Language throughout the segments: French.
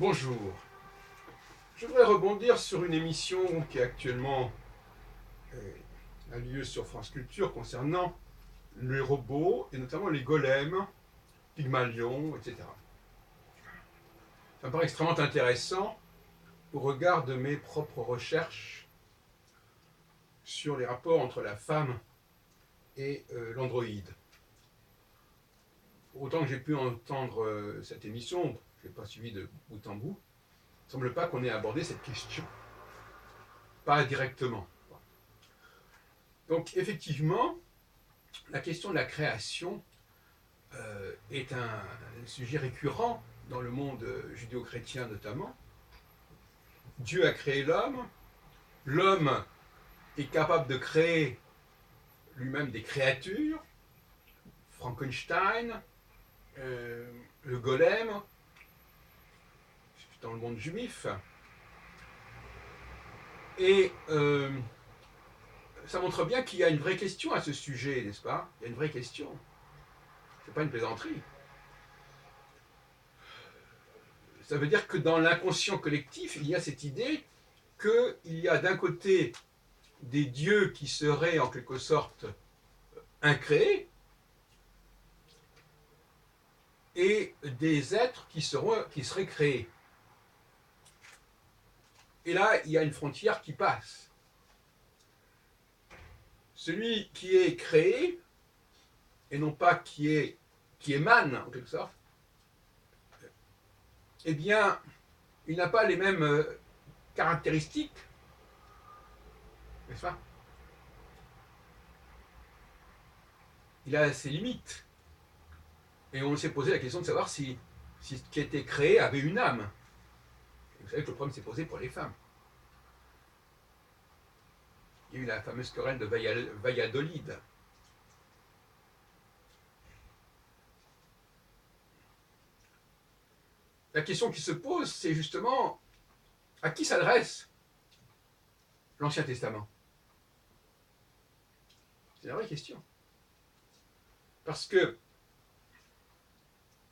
Bonjour. Je voudrais rebondir sur une émission qui actuellement a lieu sur France Culture concernant les robots et notamment les golems, Pygmalion, etc. Ça me paraît extrêmement intéressant au regard de mes propres recherches sur les rapports entre la femme et l'androïde. Autant que j'ai pu entendre cette émission, je n'ai pas suivi de bout en bout, il ne semble pas qu'on ait abordé cette question, pas directement. Donc effectivement, la question de la création est un sujet récurrent dans le monde judéo-chrétien notamment. Dieu a créé l'homme, l'homme est capable de créer lui-même des créatures, Frankenstein, le golem, dans le monde juif. Et ça montre bien qu'il y a une vraie question à ce sujet, n'est-ce pas? Il y a une vraie question. Ce n'est pas une plaisanterie. Ça veut dire que dans l'inconscient collectif, il y a cette idée qu'il y a d'un côté des dieux qui seraient en quelque sorte incréés et des êtres qui seraient créés. Et là, il y a une frontière qui passe. Celui qui est créé, et non pas qui émane en quelque sorte, eh bien, il n'a pas les mêmes caractéristiques, n'est-ce pas? Il a ses limites. Et on s'est posé la question de savoir si ce qui était créé avait une âme. Et vous savez que le problème s'est posé pour les femmes. Il y a eu la fameuse querelle de Valladolid. La question qui se pose, c'est justement à qui s'adresse l'Ancien Testament? C'est la vraie question. Parce que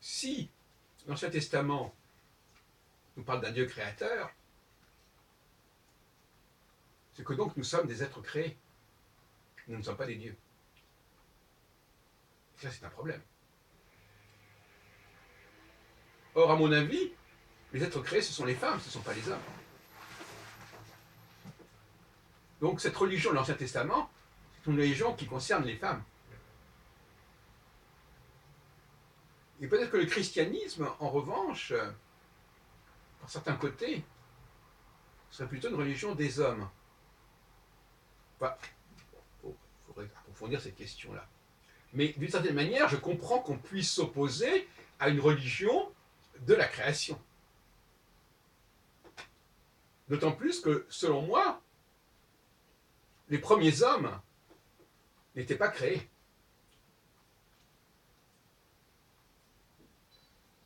si l'Ancien Testament nous parle d'un Dieu créateur, c'est que donc nous sommes des êtres créés. Nous ne sommes pas des dieux. Et ça, c'est un problème. Or, à mon avis, les êtres créés, ce sont les femmes, ce ne sont pas les hommes. Donc, cette religion de l'Ancien Testament, c'est une religion qui concerne les femmes. Et peut-être que le christianisme, en revanche, par certains côtés, serait plutôt une religion des hommes. Enfin, il faudrait approfondir cette question-là. Mais d'une certaine manière, je comprends qu'on puisse s'opposer à une religion de la création. D'autant plus que, selon moi, les premiers hommes n'étaient pas créés.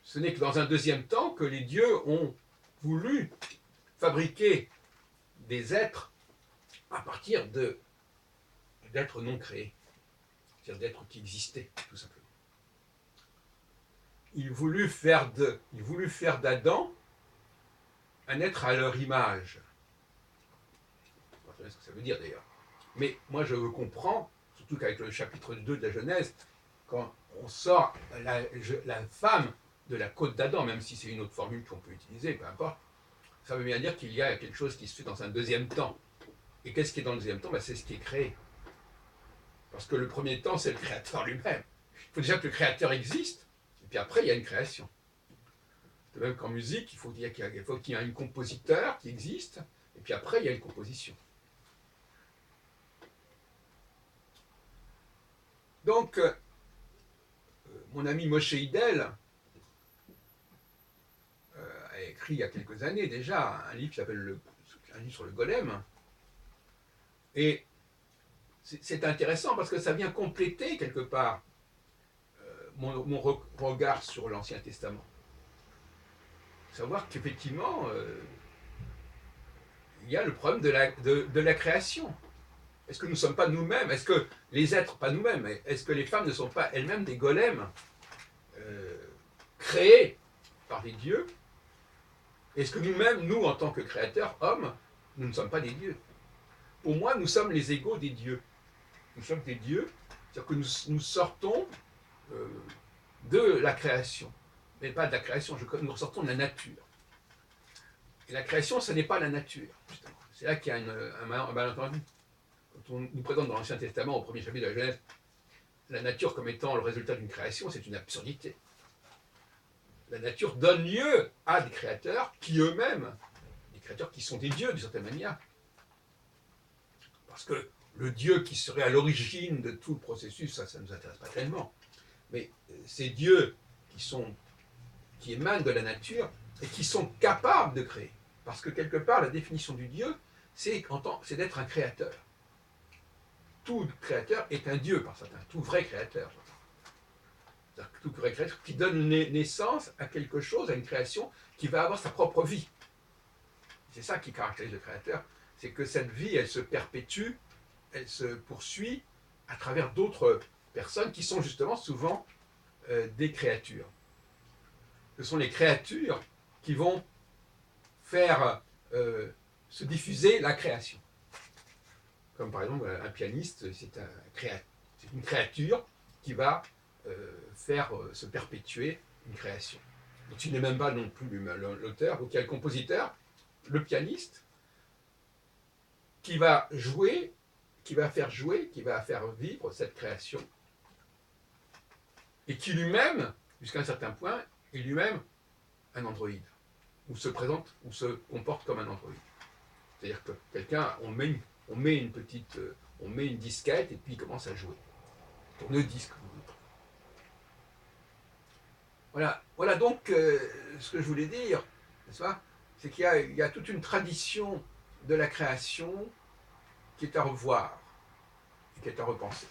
Ce n'est que dans un deuxième temps que les dieux ont voulu fabriquer des êtres à partir d'êtres non créés, c'est-à-dire d'êtres qui existaient, tout simplement. Ils voulaient faire d'Adam un être à leur image. Je ne sais pas très bien ce que ça veut dire d'ailleurs. Mais moi je comprends, surtout qu'avec le chapitre 2 de la Genèse, quand on sort la femme de la côte d'Adam, même si c'est une autre formule qu'on peut utiliser, peu importe, ça veut bien dire qu'il y a quelque chose qui se fait dans un deuxième temps. Et qu'est-ce qui est dans le deuxième temps? C'est ce qui est créé. Parce que le premier temps, c'est le créateur lui-même. Il faut déjà que le créateur existe, et puis après, il y a une création. De même qu'en musique, il faut qu'il y ait un compositeur qui existe, et puis après, il y a une composition. Donc, mon ami Moshe Idel a écrit il y a quelques années déjà un livre qui s'appelle un livre sur le golem. Et c'est intéressant parce que ça vient compléter quelque part mon regard sur l'Ancien Testament. Savoir qu'effectivement, il y a le problème de la création. Est-ce que nous ne sommes pas nous-mêmes? Est-ce que les êtres, pas nous-mêmes, est-ce que les femmes ne sont pas elles-mêmes des golems créés par les dieux Est-ce que nous-mêmes, nous, en tant que créateurs, hommes, nous ne sommes pas des dieux? Pour moi, nous sommes les égaux des dieux. Nous sommes des dieux, c'est-à-dire que nous sortons euh, de la création. Mais pas de la création, nous ressortons de la nature. Et la création, ce n'est pas la nature, justement. C'est là qu'il y a un malentendu. Quand on nous présente dans l'Ancien Testament, au premier chapitre de la Genèse, la nature comme étant le résultat d'une création, c'est une absurdité. La nature donne lieu à des créateurs qui eux-mêmes, des créateurs qui sont des dieux d'une certaine manière. Parce que le Dieu qui serait à l'origine de tout le processus, ça ne nous intéresse pas tellement. Mais ces dieux qui émanent de la nature et qui sont capables de créer. Parce que quelque part, la définition du Dieu, c'est d'être un créateur. Tout créateur est un Dieu, par certains, tout vrai créateur. C'est-à-dire que tout vrai créateur qui donne naissance à quelque chose, à une création qui va avoir sa propre vie. C'est ça qui caractérise le créateur, c'est que cette vie, elle se perpétue, elle se poursuit à travers d'autres personnes qui sont justement souvent des créatures. Ce sont les créatures qui vont faire se diffuser la création. Comme par exemple un pianiste, c'est une créature qui va faire se perpétuer une création. Donc il n'est même pas non plus l'auteur, donc il y a le compositeur, le pianiste, qui va jouer, qui va faire vivre cette création, et qui lui-même, jusqu'à un certain point, est lui-même un androïde, ou se présente, ou se comporte comme un androïde. C'est-à-dire que quelqu'un, on met une disquette, et puis il commence à jouer. Tourne-disque. Voilà donc ce que je voulais dire, n'est-ce pas? C'est qu'il y a toute une tradition de la création qui est à revoir et qui est à repenser.